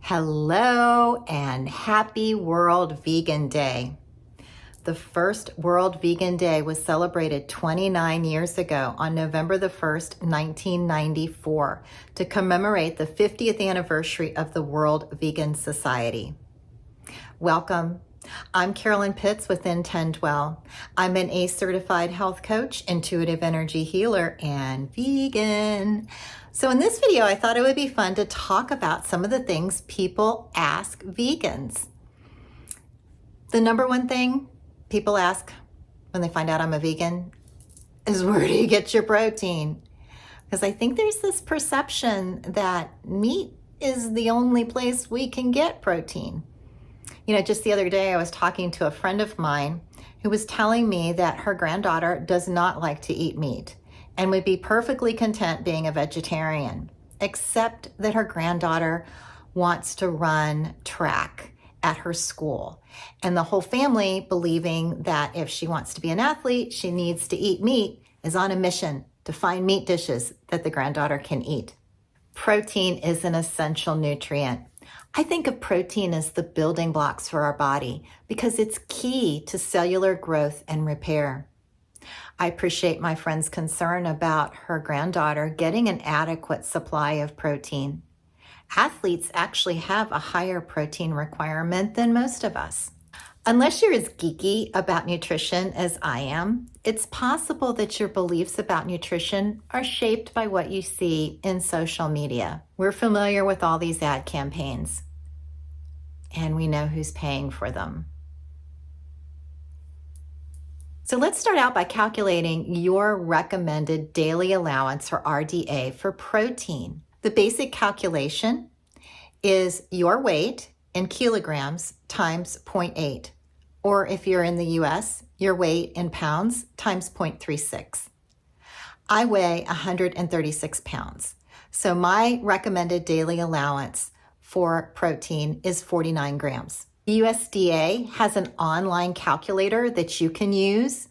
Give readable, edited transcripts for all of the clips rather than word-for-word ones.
Hello and happy World Vegan Day. The first World Vegan Day was celebrated 29 years ago on November the 1st, 1994, to commemorate the 50th anniversary of the World Vegan Society. Welcome. I'm Carolyn Pitts with Intendwell. I'm an ACE certified health coach, intuitive energy healer, and vegan. So in this video, I thought it would be fun to talk about some of the things people ask vegans. The number one thing people ask when they find out I'm a vegan is, where do you get your protein? Because I think there's this perception that meat is the only place we can get protein. Just the other day, I was talking to a friend of mine who was telling me that her granddaughter does not like to eat meat and would be perfectly content being a vegetarian, except that her granddaughter wants to run track at her school. And the whole family, believing that if she wants to be an athlete, she needs to eat meat, is on a mission to find meat dishes that the granddaughter can eat. Protein is an essential nutrient. I think of protein as the building blocks for our body because it's key to cellular growth and repair. I appreciate my friend's concern about her granddaughter getting an adequate supply of protein. Athletes actually have a higher protein requirement than most of us. Unless you're as geeky about nutrition as I am, it's possible that your beliefs about nutrition are shaped by what you see in social media. We're familiar with all these ad campaigns, and we know who's paying for them. So let's start out by calculating your recommended daily allowance, or RDA, for protein. The basic calculation is your weight in kilograms times 0.8, or if you're in the US, your weight in pounds times 0.36. I weigh 136 pounds, so my recommended daily allowance for protein is 49 grams. The USDA has an online calculator that you can use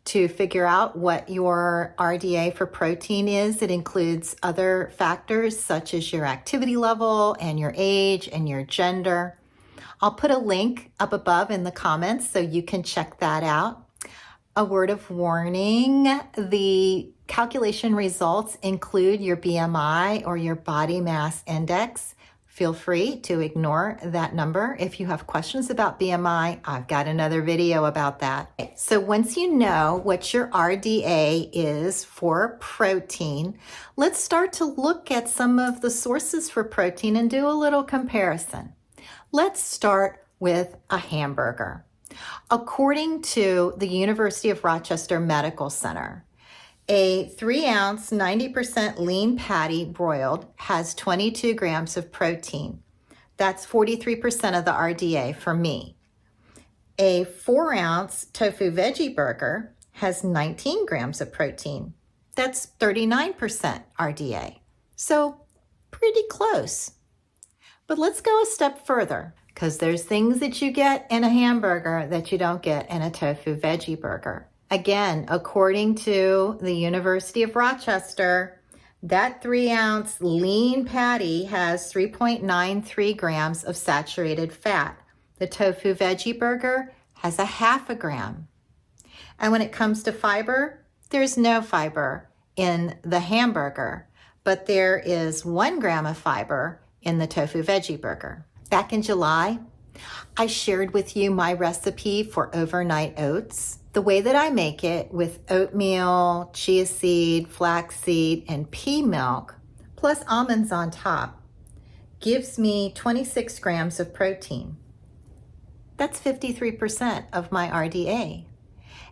to figure out what your RDA for protein is. It includes other factors such as your activity level and your age and your gender. I'll put a link up above in the comments so you can check that out. A word of warning, the calculation results include your BMI or your body mass index. Feel free to ignore that number. If you have questions about BMI, I've got another video about that. So once you know what your RDA is for protein, let's start to look at some of the sources for protein and do a little comparison. Let's start with a hamburger. According to the University of Rochester Medical Center, a 3-ounce, 90% lean patty broiled has 22 grams of protein. That's 43% of the RDA for me. A 4-ounce tofu veggie burger has 19 grams of protein. That's 39% RDA. So pretty close. But let's go a step further, because there's things that you get in a hamburger that you don't get in a tofu veggie burger. Again, according to the University of Rochester, that 3-ounce lean patty has 3.93 grams of saturated fat. The tofu veggie burger has a 0.5 gram. And when it comes to fiber, there's no fiber in the hamburger, but there is 1 gram of fiber in the tofu veggie burger. Back in July, I shared with you my recipe for overnight oats. The way that I make it with oatmeal, chia seed, flaxseed, and pea milk, plus almonds on top, gives me 26 grams of protein. That's 53% of my RDA.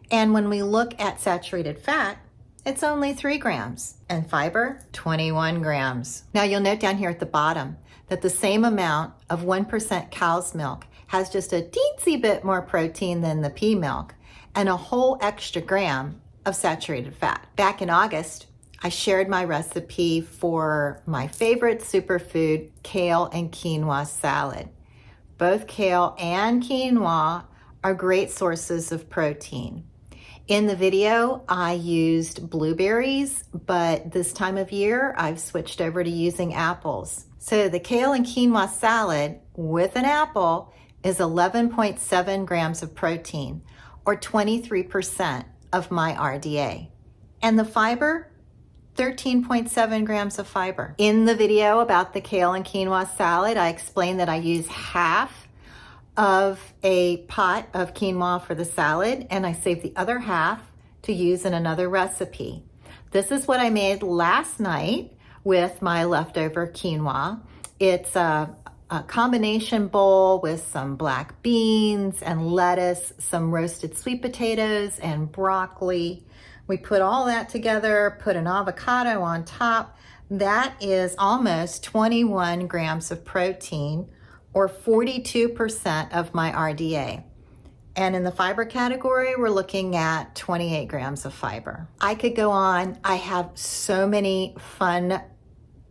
And when we look at saturated fat, it's only 3 grams, and fiber, 21 grams. Now you'll note down here at the bottom that the same amount of 1% cow's milk has just a teensy bit more protein than the pea milk, and a whole extra gram of saturated fat. Back in August, I shared my recipe for my favorite superfood, kale and quinoa salad. Both kale and quinoa are great sources of protein. In the video, I used blueberries, but this time of year, I've switched over to using apples. So the kale and quinoa salad with an apple is 11.7 grams of protein, or 23% of my RDA. And the fiber, 13.7 grams of fiber. In the video about the kale and quinoa salad, I explained that I use half of a pot of quinoa for the salad, and I save the other half to use in another recipe. This is what I made last night with my leftover quinoa. It's a combination bowl with some black beans and lettuce, some roasted sweet potatoes and broccoli. We put all that together, put an avocado on top. That is almost 21 grams of protein, or 42% of my RDA. And in the fiber category, we're looking at 28 grams of fiber. I could go on. I have so many fun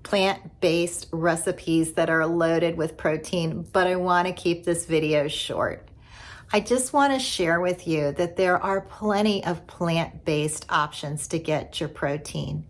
plant-based recipes that are loaded with protein, but I want to keep this video short. I just want to share with you that there are plenty of plant-based options to get your protein,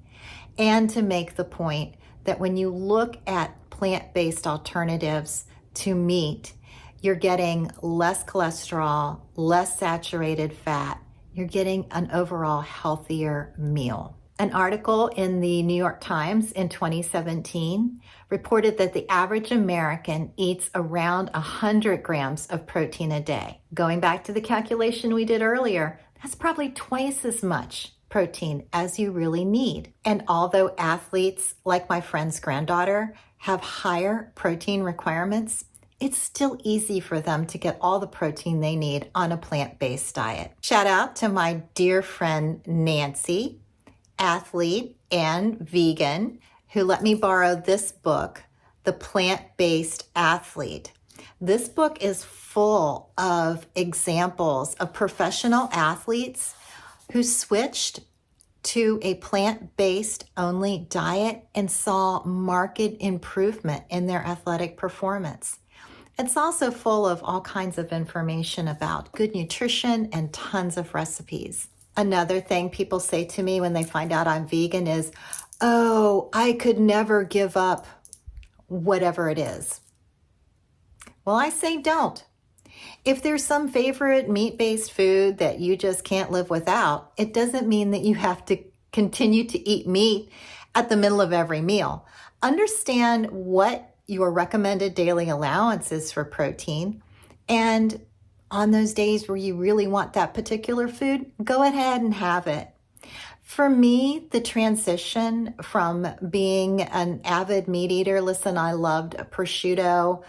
and to make the point that when you look at plant-based alternatives to meat, you're getting less cholesterol, less saturated fat. You're getting an overall healthier meal. An article in the New York Times in 2017 reported that the average American eats around 100 grams of protein a day. Going back to the calculation we did earlier, that's probably twice as much protein as you really need. And although athletes, like my friend's granddaughter, have higher protein requirements, it's still easy for them to get all the protein they need on a plant-based diet. Shout out to my dear friend Nancy, athlete and vegan, who let me borrow this book, The Plant-Based Athlete. This book is full of examples of professional athletes who switched to a plant-based only diet and saw marked improvement in their athletic performance. It's also full of all kinds of information about good nutrition and tons of recipes. Another thing people say to me when they find out I'm vegan is, oh, I could never give up whatever it is. Well, I say don't. If there's some favorite meat-based food that you just can't live without, it doesn't mean that you have to continue to eat meat at the middle of every meal. Understand what your recommended daily allowance is for protein, and on those days where you really want that particular food, go ahead and have it. For me, the transition from being an avid meat eater, listen, I loved prosciutto.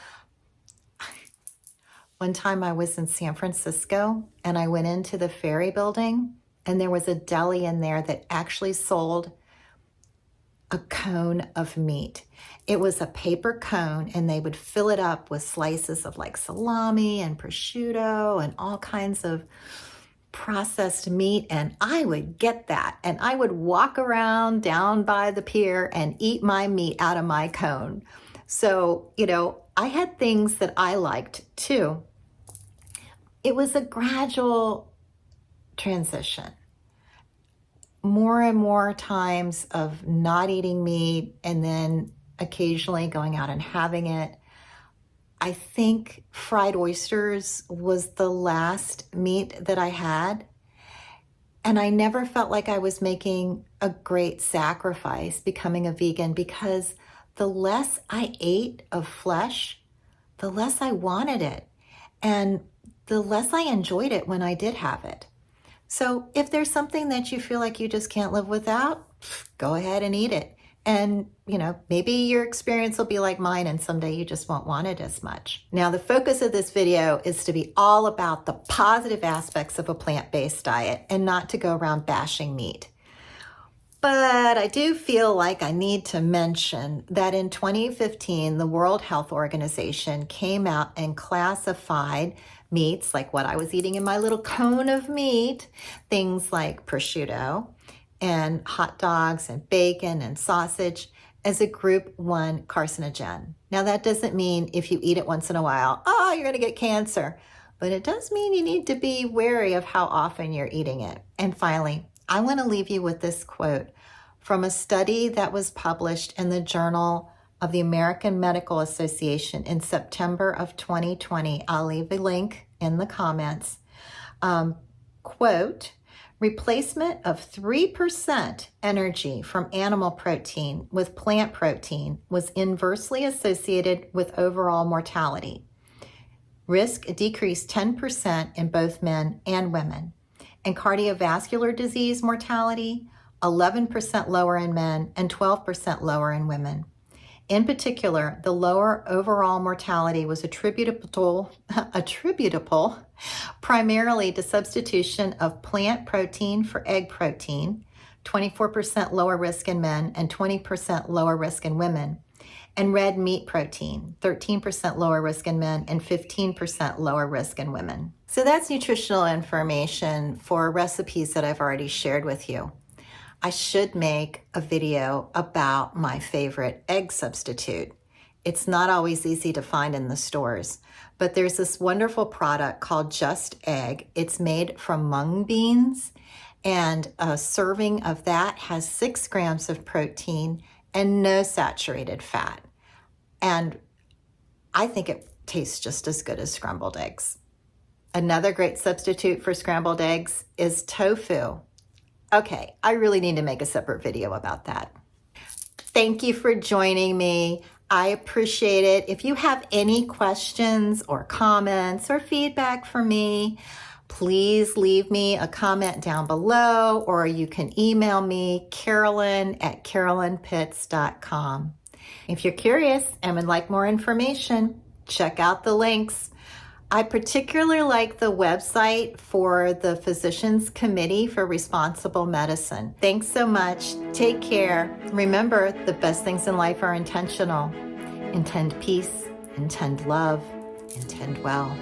One time I was in San Francisco and I went into the Ferry building, and there was a deli in there that actually sold a cone of meat. It was a paper cone, and they would fill it up with slices of like salami and prosciutto and all kinds of processed meat, and I would get that, and I would walk around down by the pier and eat my meat out of my cone. So, I had things that I liked too. It was a gradual transition. More and more times of not eating meat, and then occasionally going out and having it. I think fried oysters was the last meat that I had, and I never felt like I was making a great sacrifice becoming a vegan, because the less I ate of flesh, the less I wanted it, and the less I enjoyed it when I did have it. So if there's something that you feel like you just can't live without, go ahead and eat it. And, maybe your experience will be like mine, and someday you just won't want it as much. Now, the focus of this video is to be all about the positive aspects of a plant-based diet and not to go around bashing meat. But I do feel like I need to mention that in 2015, the World Health Organization came out and classified meats, like what I was eating in my little cone of meat, things like prosciutto and hot dogs and bacon and sausage, as a group 1 carcinogen. Now, that doesn't mean if you eat it once in a while, you're going to get cancer. but it does mean you need to be wary of how often you're eating it. And finally, I want to leave you with this quote from a study that was published in the Journal of the American Medical Association in September of 2020. I'll leave a link in the comments. Quote, replacement of 3% energy from animal protein with plant protein was inversely associated with overall mortality. Risk decreased 10% in both men and women. And cardiovascular disease mortality, 11% lower in men and 12% lower in women. In particular, the lower overall mortality was attributable primarily to substitution of plant protein for egg protein, 24% lower risk in men and 20% lower risk in women, and red meat protein, 13% lower risk in men and 15% lower risk in women. So that's nutritional information for recipes that I've already shared with you. I should make a video about my favorite egg substitute. It's not always easy to find in the stores, but there's this wonderful product called Just Egg. It's made from mung beans, and a serving of that has 6 grams of protein and no saturated fat. And I think it tastes just as good as scrambled eggs. Another great substitute for scrambled eggs is tofu. Okay, I really need to make a separate video about that. Thank you for joining me. I appreciate it. If you have any questions or comments or feedback for me, please leave me a comment down below, or you can email me, carolyn@carolynpitts.com. If you're curious and would like more information, check out the links. I particularly like the website for the Physicians Committee for Responsible Medicine. Thanks so much. Take care. Remember, the best things in life are intentional. Intend peace, intend love, intend well.